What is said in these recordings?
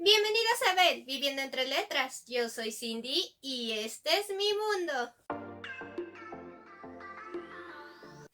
Bienvenidos a Bel, Viviendo entre Letras. Yo soy Cindy y este es mi mundo.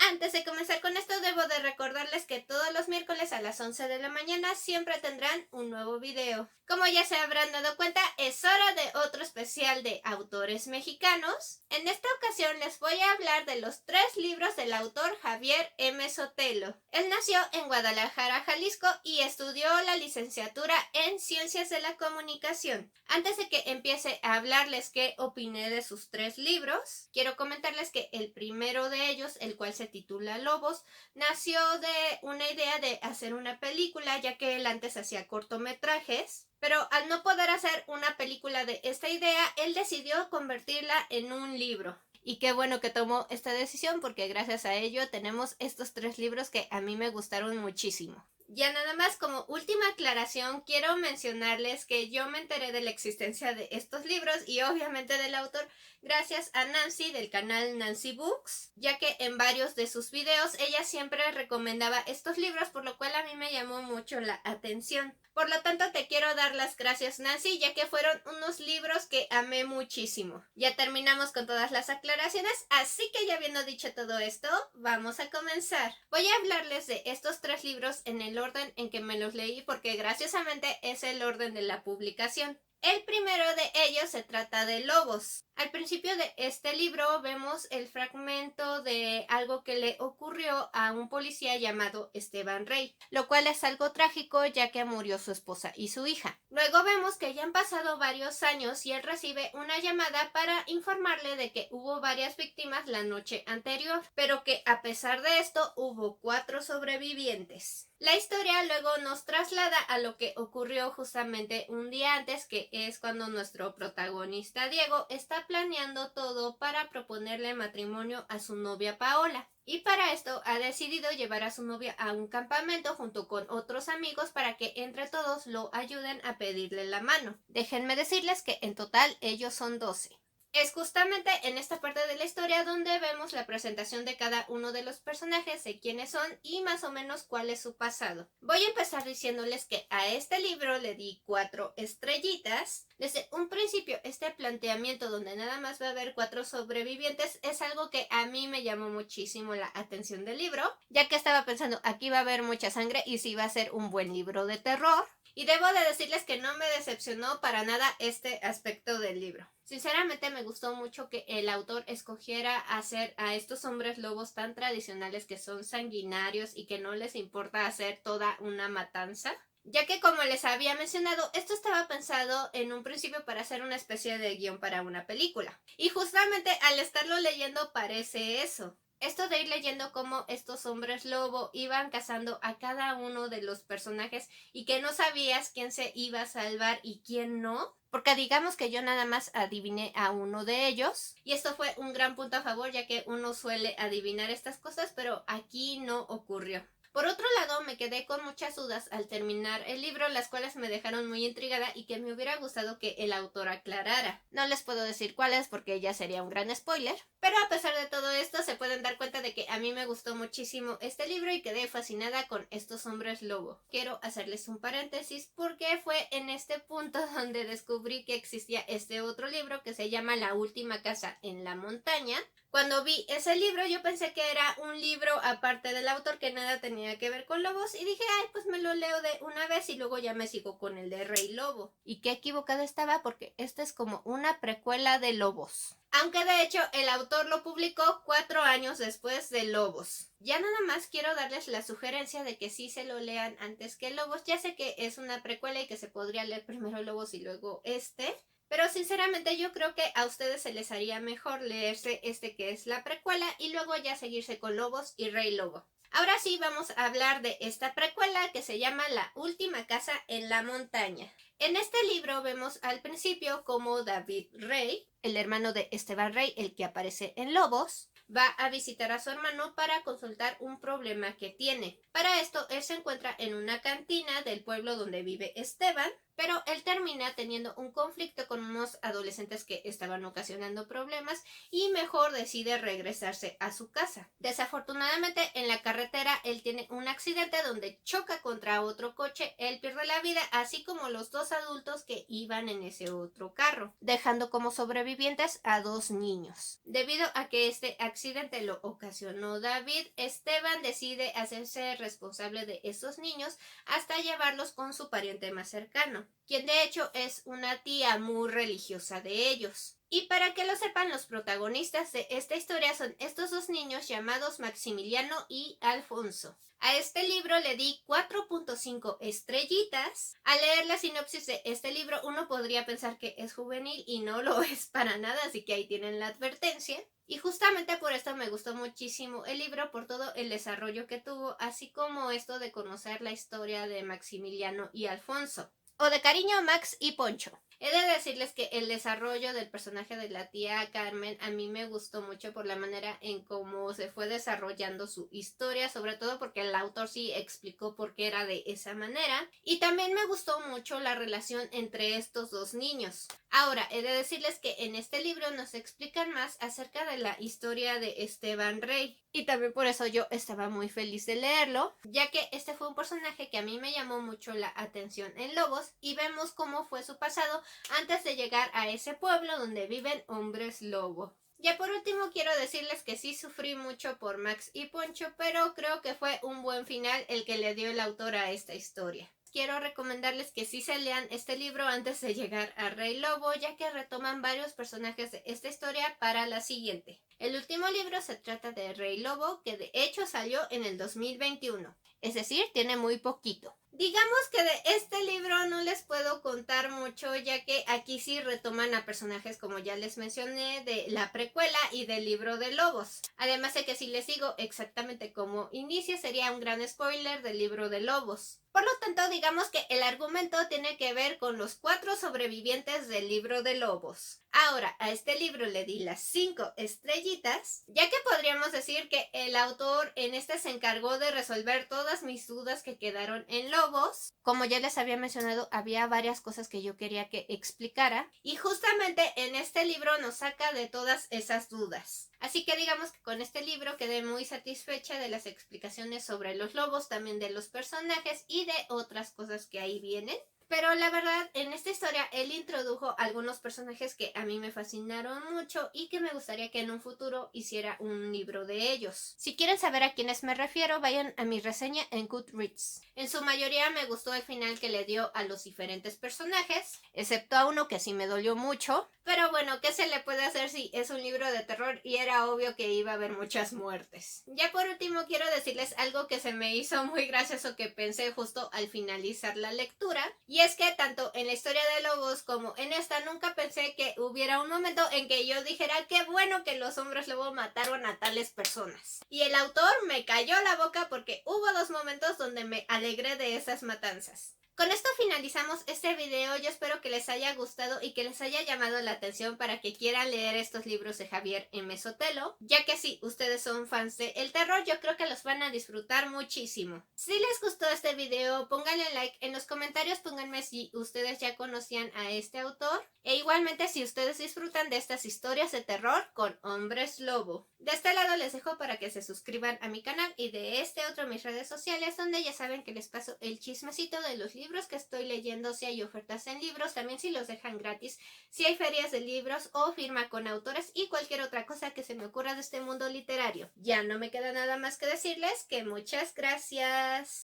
Antes de comenzar con esto, debo de recordarles que todos los miércoles a las 11 de la mañana siempre tendrán un nuevo video. Como ya se habrán dado cuenta, es hora de otro especial de autores mexicanos. En esta ocasión les voy a hablar de los 3 libros del autor Javier M. Sotelo. Él nació en Guadalajara, Jalisco y estudió la licenciatura en Ciencias de la Comunicación. Antes de que empiece a hablarles qué opiné de sus 3 libros, quiero comentarles que el primero de ellos, el cual se titula Lobos, nació de una idea de hacer una película, ya que él antes hacía cortometrajes. Pero al no poder hacer una película de esta idea, él decidió convertirla en un libro. Y qué bueno que tomó esta decisión, porque gracias a ello tenemos estos 3 libros que a mí me gustaron muchísimo. Ya nada más como última aclaración, quiero mencionarles que yo me enteré de la existencia de estos libros y obviamente del autor gracias a Nancy del canal Nancy Books, ya que en varios de sus videos ella siempre recomendaba estos libros, por lo cual a mí me llamó mucho la atención. Por lo tanto, te quiero dar las gracias, Nancy, ya que fueron unos libros que amé muchísimo. Ya terminamos con todas las aclaraciones, así que ya habiendo dicho todo esto, vamos a comenzar. Voy a hablarles de estos 3 libros en el orden en que me los leí, porque graciosamente es el orden de la publicación. El primero de ellos se trata de Lobos. Al principio de este libro vemos el fragmento de algo que le ocurrió a un policía llamado Esteban Rey, lo cual es algo trágico ya que murió su esposa y su hija. Luego vemos que ya han pasado varios años y él recibe una llamada para informarle de que hubo varias víctimas la noche anterior, pero que a pesar de esto hubo 4 sobrevivientes. La historia luego nos traslada a lo que ocurrió justamente un día antes, que es cuando nuestro protagonista Diego está planeando todo para proponerle matrimonio a su novia Paola. Y para esto ha decidido llevar a su novia a un campamento junto con otros amigos para que entre todos lo ayuden a pedirle la mano. Déjenme decirles que en total ellos son 12. Es justamente en esta parte de la historia donde vemos la presentación de cada uno de los personajes, de quiénes son y más o menos cuál es su pasado. Voy a empezar diciéndoles que a este libro le di 4 estrellitas. Desde un principio, este planteamiento donde nada más va a haber 4 sobrevivientes es algo que a mí me llamó muchísimo la atención del libro, ya que estaba pensando, aquí va a haber mucha sangre y sí va a ser un buen libro de terror. Y debo de decirles que no me decepcionó para nada este aspecto del libro. Sinceramente me gustó mucho que el autor escogiera hacer a estos hombres lobos tan tradicionales, que son sanguinarios y que no les importa hacer toda una matanza. Ya que, como les había mencionado, esto estaba pensado en un principio para hacer una especie de guión para una película. Y justamente al estarlo leyendo parece eso. Esto de ir leyendo cómo estos hombres lobo iban cazando a cada uno de los personajes y que no sabías quién se iba a salvar y quién no. Porque digamos que yo nada más adiviné a uno de ellos. Y esto fue un gran punto a favor, ya que uno suele adivinar estas cosas, pero aquí no ocurrió. Por otro lado, me quedé con muchas dudas al terminar el libro, las cuales me dejaron muy intrigada y que me hubiera gustado que el autor aclarara. No les puedo decir cuáles porque ya sería un gran spoiler, pero a pesar de todo esto se pueden dar cuenta de que a mí me gustó muchísimo este libro y quedé fascinada con estos hombres lobo. Quiero hacerles un paréntesis porque fue en este punto donde descubrí que existía este otro libro que se llama La última casa en la montaña. Cuando vi ese libro yo pensé que era un libro aparte del autor, que nada tenía que ver con lobos, y dije, ay, pues me lo leo de una vez y luego ya me sigo con el de Rey Lobo. Y qué equivocada estaba, porque esta es como una precuela de Lobos. Aunque de hecho el autor lo publicó 4 años después de Lobos. Ya nada más quiero darles la sugerencia de que sí se lo lean antes que Lobos. Ya sé que es una precuela y que se podría leer primero Lobos y luego este, pero sinceramente yo creo que a ustedes se les haría mejor leerse este, que es la precuela, y luego ya seguirse con Lobos y Rey Lobo. Ahora sí vamos a hablar de esta precuela que se llama La última casa en la montaña. En este libro vemos al principio cómo David Rey, el hermano de Esteban Rey, el que aparece en Lobos, va a visitar a su hermano para consultar un problema que tiene. Para esto, él se encuentra en una cantina del pueblo donde vive Esteban, pero él él termina teniendo un conflicto con unos adolescentes que estaban ocasionando problemas y mejor decide regresarse a su casa. Desafortunadamente en la carretera él tiene un accidente donde choca contra otro coche, él pierde la vida, así como los dos adultos que iban en ese otro carro, dejando como sobrevivientes a dos niños. Debido a que este accidente lo ocasionó David, Esteban decide hacerse responsable de esos niños hasta llevarlos con su pariente más cercano, quien de hecho es una tía muy religiosa de ellos. Y para que lo sepan, los protagonistas de esta historia son estos dos niños llamados Maximiliano y Alfonso. A este libro le di 4.5 estrellitas. Al leer la sinopsis de este libro uno podría pensar que es juvenil y no lo es para nada, así que ahí tienen la advertencia. Y justamente por esto me gustó muchísimo el libro, por todo el desarrollo que tuvo, así como esto de conocer la historia de Maximiliano y Alfonso. O de cariño, Max y Poncho. He de decirles que el desarrollo del personaje de la tía Carmen a mí me gustó mucho por la manera en cómo se fue desarrollando su historia, sobre todo porque el autor sí explicó por qué era de esa manera. Y también me gustó mucho la relación entre estos dos niños. Ahora, he de decirles que en este libro nos explican más acerca de la historia de Esteban Rey. Y también por eso yo estaba muy feliz de leerlo, ya que este fue un personaje que a mí me llamó mucho la atención en Lobos y vemos cómo fue su pasado antes de llegar a ese pueblo donde viven hombres lobo. Ya por último quiero decirles que sí sufrí mucho por Max y Poncho, pero creo que fue un buen final el que le dio el autor a esta historia. Quiero recomendarles que sí se lean este libro antes de llegar a Rey Lobo, ya que retoman varios personajes de esta historia para la siguiente. El último libro se trata de Rey Lobo, que de hecho salió en el 2021, es decir, tiene muy poquito. Digamos que de este libro no les puedo contar mucho, ya que aquí sí retoman a personajes, como ya les mencioné, de la precuela y del libro de Lobos. Además de que si les digo exactamente cómo inicia, sería un gran spoiler del libro de Lobos. Por lo tanto, digamos que el argumento tiene que ver con los 4 sobrevivientes del libro de Lobos. Ahora, a este libro le di las 5 estrellitas, ya que podríamos decir que el autor en este se encargó de resolver todas mis dudas que quedaron en Lobos. Como ya les había mencionado, había varias cosas que yo quería que explicara, y justamente en este libro nos saca de todas esas dudas. Así que digamos que con este libro quedé muy satisfecha de las explicaciones sobre los lobos, también de los personajes y de otras cosas que ahí vienen. Pero la verdad, en esta historia él introdujo algunos personajes que a mí me fascinaron mucho y que me gustaría que en un futuro hiciera un libro de ellos. Si quieren saber a quiénes me refiero, vayan a mi reseña en Goodreads. En su mayoría me gustó el final que le dio a los diferentes personajes, excepto a uno que sí me dolió mucho. Pero bueno, ¿qué se le puede hacer si es un libro de terror y era obvio que iba a haber muchas muertes? Ya por último quiero decirles algo que se me hizo muy gracioso que pensé justo al finalizar la lectura, y es que tanto en la historia de Lobos como en esta nunca pensé que hubiera un momento en que yo dijera qué bueno que los hombres lobo mataron a tales personas. Y el autor me cayó la boca porque hubo 2 momentos donde me alegré de esas matanzas. Con esto finalizamos este video. Yo espero que les haya gustado y que les haya llamado la atención para que quieran leer estos libros de Javier M. Sotelo, ya que si ustedes son fans de el terror, yo creo que los van a disfrutar muchísimo. Si les gustó este video, pónganle like. En los comentarios pónganme si ustedes ya conocían a este autor, e igualmente si ustedes disfrutan de estas historias de terror con hombres lobo. De este lado les dejo para que se suscriban a mi canal, y de este otro mis redes sociales, donde ya saben que les paso el chismecito de los libros que estoy leyendo, si hay ofertas en libros, también si los dejan gratis, si hay ferias de libros o firma con autores y cualquier otra cosa que se me ocurra de este mundo literario. Ya no me queda nada más que decirles que muchas gracias.